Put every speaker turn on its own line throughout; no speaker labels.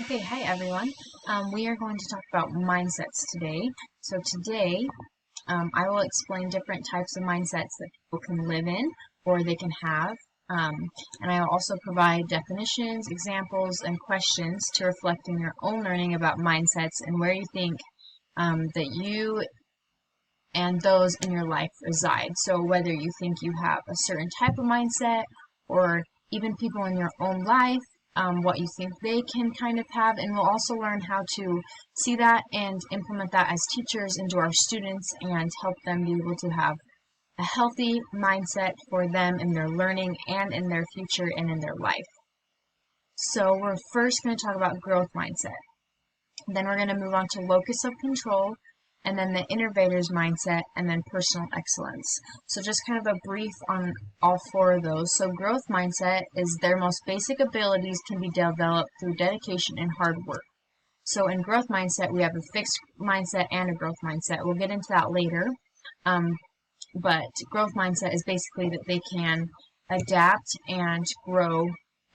Okay, hi everyone. We are going to talk about mindsets today. So today, I will explain different types of mindsets that people can live in or they can have. And I will also provide definitions, examples, and questions to reflect in your own learning about mindsets and where you think that you and those in your life reside. So whether you think you have a certain type of mindset or even people in your own life, what you think they can kind of have, and we'll also learn how to see that and implement that as teachers into our students and help them be able to have a healthy mindset for them in their learning and in their future and in their life. So we're first going to talk about growth mindset. Then we're going to move on to locus of control, and then the innovator's mindset, and then personal excellence. So just kind of a brief on all four of those. So growth mindset is their most basic abilities can be developed through dedication and hard work. So in growth mindset, we have a fixed mindset and a growth mindset. We'll get into that later. But growth mindset is basically that they can adapt and grow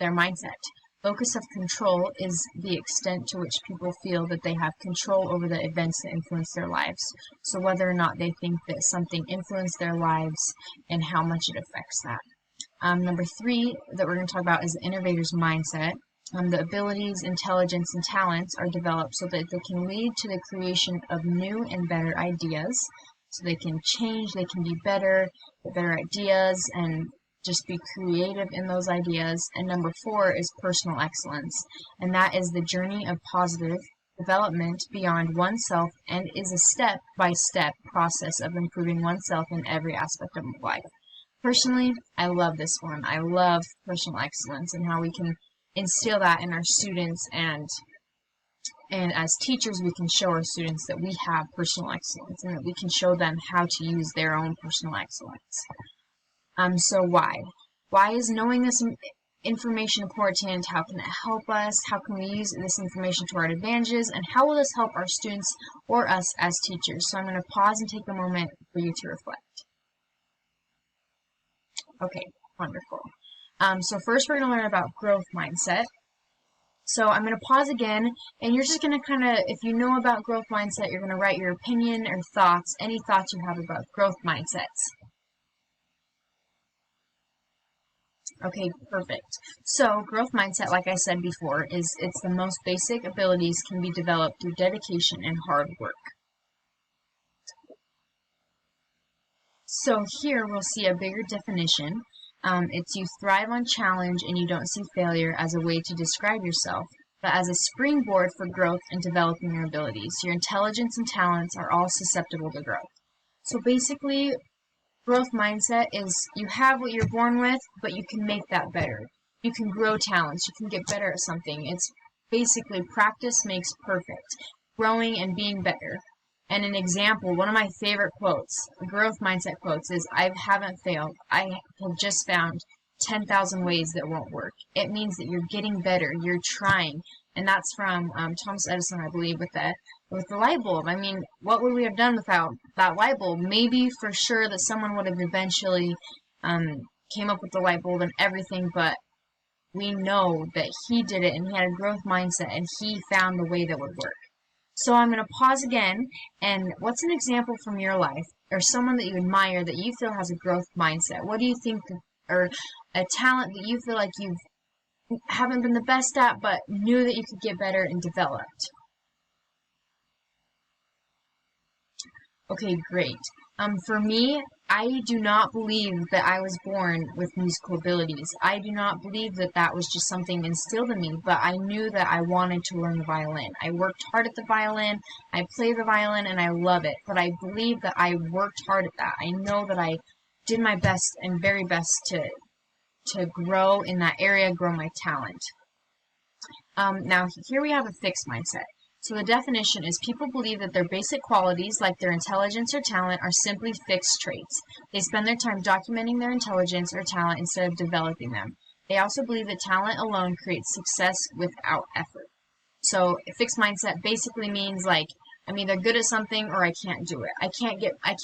their mindset. Locus of control is the extent to which people feel that they have control over the events that influence their lives. So whether or not they think that something influenced their lives and how much it affects that. Number 3 that we're going to talk about is the innovator's mindset. The abilities, intelligence, and talents are developed so that they can lead to the creation of new and better ideas. So they can change, they can be better, get better ideas, and just be creative in those ideas. And number 4 is personal excellence, and that is the journey of positive development beyond oneself and is a step-by-step process of improving oneself in every aspect of life. Personally, I love this one. I love personal excellence and how we can instill that in our students, and as teachers we can show our students that we have personal excellence and that we can show them how to use their own personal excellence. So why? Why is knowing this information important? How can it help us? How can we use this information to our advantages? And how will this help our students or us as teachers? So I'm going to pause and take a moment for you to reflect. Okay, wonderful. So first we're going to learn about growth mindset. So I'm going to pause again, and you're just going to kind of, if you know about growth mindset, you're going to write your opinion or thoughts, any thoughts you have about growth mindsets. Okay, perfect. So growth mindset, like I said before, it's the most basic abilities can be developed through dedication and hard work. So here we'll see a bigger definition. It's you thrive on challenge and you don't see failure as a way to describe yourself, but as a springboard for growth and developing your abilities. Your intelligence and talents are all susceptible to growth. So basically, growth mindset is you have what you're born with, but you can make that better. You can grow talents. You can get better at something. It's basically practice makes perfect. Growing and being better. And an example, one of my favorite quotes, growth mindset quotes, is I haven't failed. I have just found 10,000 ways that won't work. It means that you're getting better. You're trying. And that's from Thomas Edison, I believe, with the light bulb. I mean, what would we have done without that light bulb? Maybe for sure that someone would have eventually came up with the light bulb and everything, but we know that he did it and he had a growth mindset and he found the way that would work. So I'm going to pause again, and what's an example from your life or someone that you admire that you feel has a growth mindset? What do you think, or a talent that you feel like you haven't been the best at but knew that you could get better and developed? Okay, great. For me, I do not believe that I was born with musical abilities. I do not believe that that was just something instilled in me, but I knew that I wanted to learn the violin. I worked hard at the violin, I play the violin, and I love it, but I believe that I worked hard at that. I know that I did my best and very best to grow in that area, grow my talent. Now, here we have a fixed mindset. So the definition is people believe that their basic qualities, like their intelligence or talent, are simply fixed traits. They spend their time documenting their intelligence or talent instead of developing them. They also believe that talent alone creates success without effort. So a fixed mindset basically means like, I'm either good at something or I can't do it. I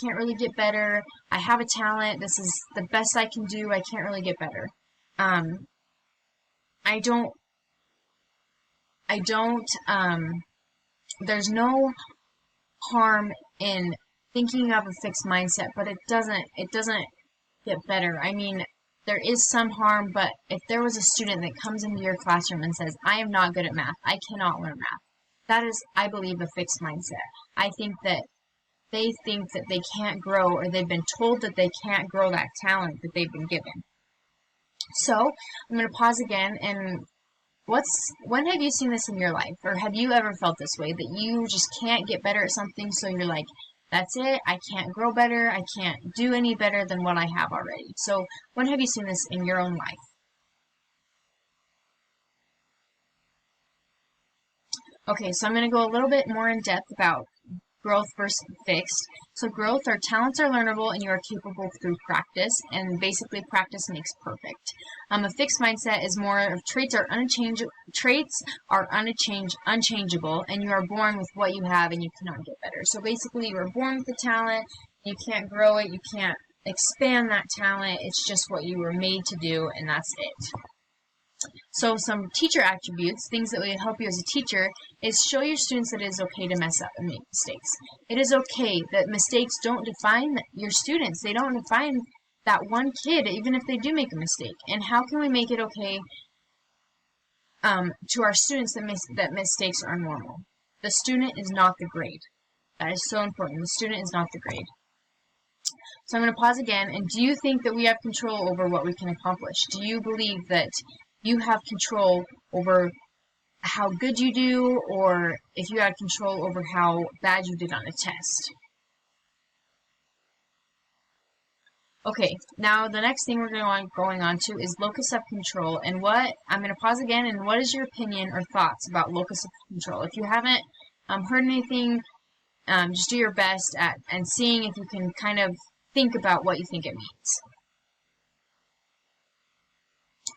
can't really get better. I have a talent. This is the best I can do. I can't really get better. I there's no harm in thinking of a fixed mindset, but it doesn't get better. I mean, there is some harm, but if there was a student that comes into your classroom and says, I am not good at math, I cannot learn math, that is, I believe, a fixed mindset. I think that they think that they can't grow, or they've been told that they can't grow that talent that they've been given. So I'm going to pause again, and when have you seen this in your life, or have you ever felt this way, that you just can't get better at something, so you're like, that's it, I can't grow better, I can't do any better than what I have already. So when have you seen this in your own life? Okay, so I'm going to go a little bit more in depth about growth versus fixed. So growth, our talents are learnable and you are capable through practice, and basically practice makes perfect. A fixed mindset is more of traits are unchangeable, and you are born with what you have and you cannot get better. So basically you are born with the talent, you can't grow it, you can't expand that talent, it's just what you were made to do, and that's it. So some teacher attributes, things that would help you as a teacher, is show your students that it is okay to mess up and make mistakes. It is okay that mistakes don't define your students. They don't define that one kid, even if they do make a mistake. And how can we make it okay to our students that mistakes are normal? The student is not the grade. That is so important. The student is not the grade. So I'm going to pause again. And do you think that we have control over what we can accomplish? Do you believe that you have control over how good you do, or if you had control over how bad you did on a test? Okay, now the next thing we're going on to is locus of control. And I'm going to pause again, and what is your opinion or thoughts about locus of control? If you haven't heard anything, just do your best at seeing if you can kind of think about what you think it means.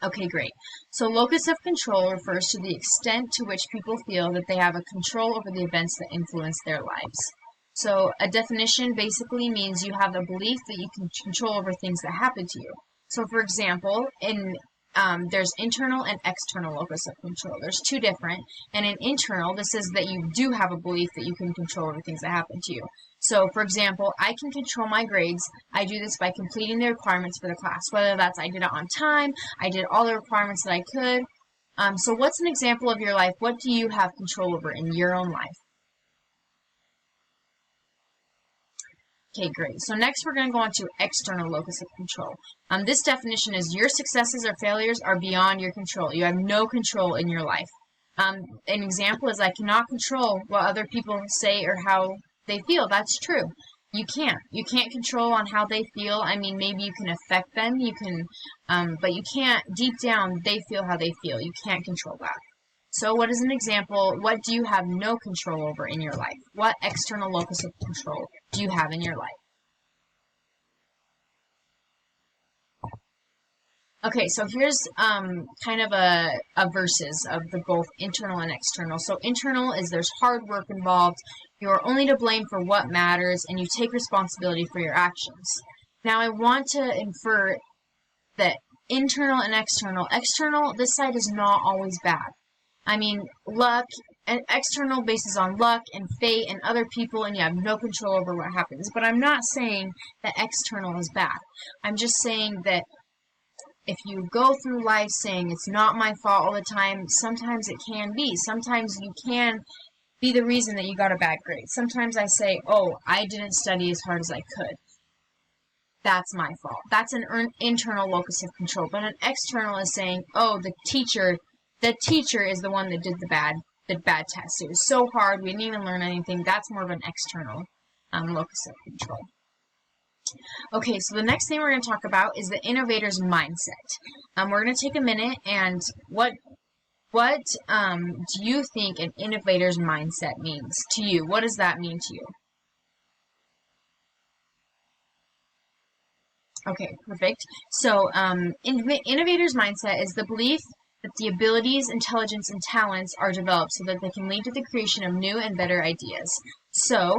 Okay, great. So locus of control refers to the extent to which people feel that they have a control over the events that influence their lives. So a definition basically means you have the belief that you can control over things that happen to you. So for example, there's internal and external locus of control. There's two different. And in internal, this is that you do have a belief that you can control over things that happen to you. So, for example, I can control my grades. I do this by completing the requirements for the class. Whether that's I did it on time, I did all the requirements that I could. So what's an example of your life? What do you have control over in your own life? Okay, great. So next we're going to go on to external locus of control. This definition is your successes or failures are beyond your control. You have no control in your life. An example is I cannot control what other people say or how they feel. That's true. You can't. You can't control on how they feel. I mean, maybe you can affect them. You can, but you can't. Deep down, they feel how they feel. You can't control that. So, what is an example? What do you have no control over in your life? What external locus of control do you have in your life? Okay, so here's kind of a verses of the both internal and external. So internal is there's hard work involved. You're only to blame for what matters, and you take responsibility for your actions. Now I want to infer that internal and external, this side is not always bad. I mean, luck, and external bases on luck and fate and other people, and you have no control over what happens. But I'm not saying that external is bad. I'm just saying that if you go through life saying it's not my fault all the time, sometimes it can be. Sometimes you can be the reason that you got a bad grade. Sometimes I say, oh, I didn't study as hard as I could. That's my fault. That's an internal locus of control. But an external is saying, oh, the teacher is the one that did the bad test. It was so hard, we didn't even learn anything. That's more of an external locus of control. Okay, so the next thing we're going to talk about is the innovator's mindset. We're going to take a minute, and what do you think an innovator's mindset means to you? What does that mean to you? Okay, perfect. So, innovator's mindset is the belief that the abilities, intelligence, and talents are developed so that they can lead to the creation of new and better ideas. So,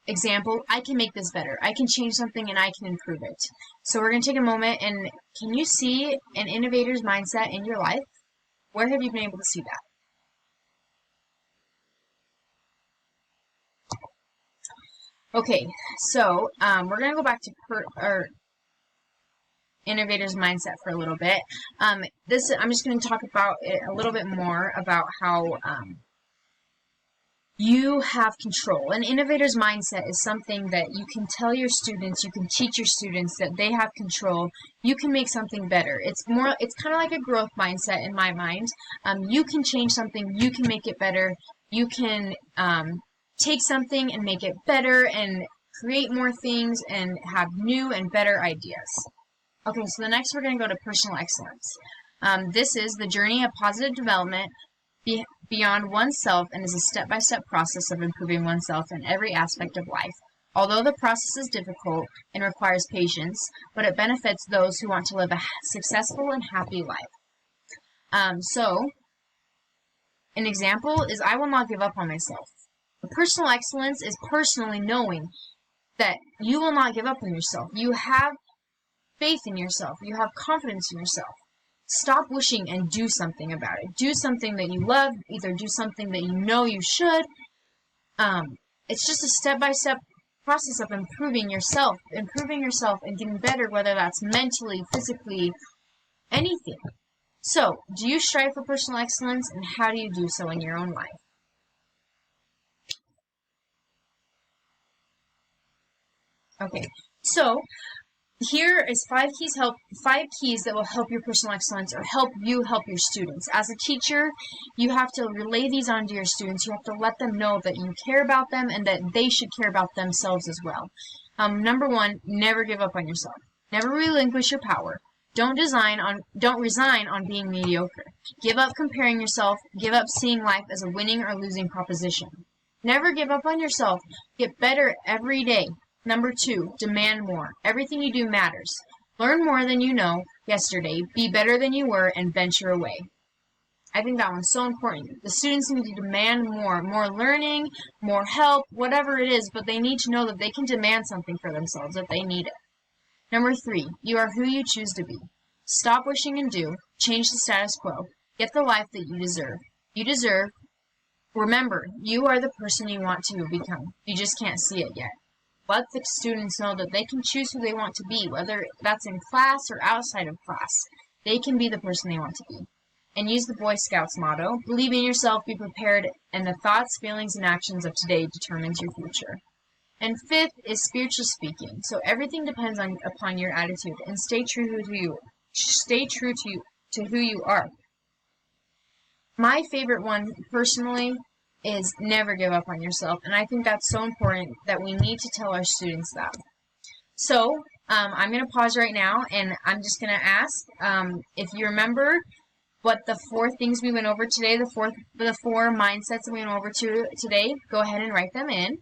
example, I can make this better. I can change something and I can improve it. So we're going to take a moment, and can you see an innovator's mindset in your life? Where have you been able to see that? Okay, so we're going to go back to innovator's mindset for a little bit. I'm just going to talk about it a little bit more about how you have control. An innovator's mindset is something that you can tell your students, you can teach your students that they have control. You can make something better. It's kind of like a growth mindset in my mind. You can change something, you can make it better. You can take something and make it better and create more things and have new and better ideas. Okay, so the next we're going to go to personal excellence. This is the journey of positive development beyond oneself and is a step-by-step process of improving oneself in every aspect of life. Although the process is difficult and requires patience, but it benefits those who want to live a successful and happy life. So, an example is I will not give up on myself. Personal excellence is personally knowing that you will not give up on yourself. You have faith in yourself. You have confidence in yourself. Stop wishing and do something about it. Do something that you love. Either do something that you know you should. It's just a step-by-step process of improving yourself and getting better, whether that's mentally, physically, anything. So, do you strive for personal excellence, and how do you do so in your own life? Okay, so here is 5 keys that will help your personal excellence or help you help your students. As a teacher, you have to relay these on to your students. You have to let them know that you care about them and that they should care about themselves as well. Number 1, never give up on yourself. Never relinquish your power. Don't resign on being mediocre. Give up comparing yourself. Give up seeing life as a winning or losing proposition. Never give up on yourself. Get better every day. Number 2, demand more. Everything you do matters. Learn more than you know yesterday. Be better than you were and venture away. I think that one's so important. The students need to demand more learning, more help, whatever it is, but they need to know that they can demand something for themselves if they need it. Number 3, you are who you choose to be. Stop wishing and do. Change the status quo. Get the life that you deserve. Remember, you are the person you want to become. You just can't see it yet. Let the students know that they can choose who they want to be, whether that's in class or outside of class. They can be the person they want to be. And use the Boy Scouts motto, believe in yourself, be prepared, and the thoughts, feelings, and actions of today determines your future. And 5th is spiritual speaking. So everything depends upon your attitude, and stay true to who you are. My favorite one, personally, is never give up on yourself. And I think that's so important that we need to tell our students that. So, I'm going to pause right now, and I'm just going to ask if you remember what the 4 things we went over today, the 4 mindsets that we went over today, go ahead and write them in.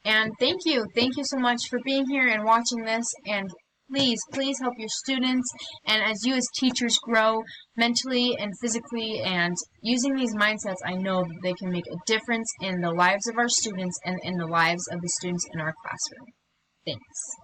And thank you so much for being here and watching this, and please help your students, and as you as teachers grow mentally and physically and using these mindsets, I know that they can make a difference in the lives of our students and in the lives of the students in our classroom. Thanks.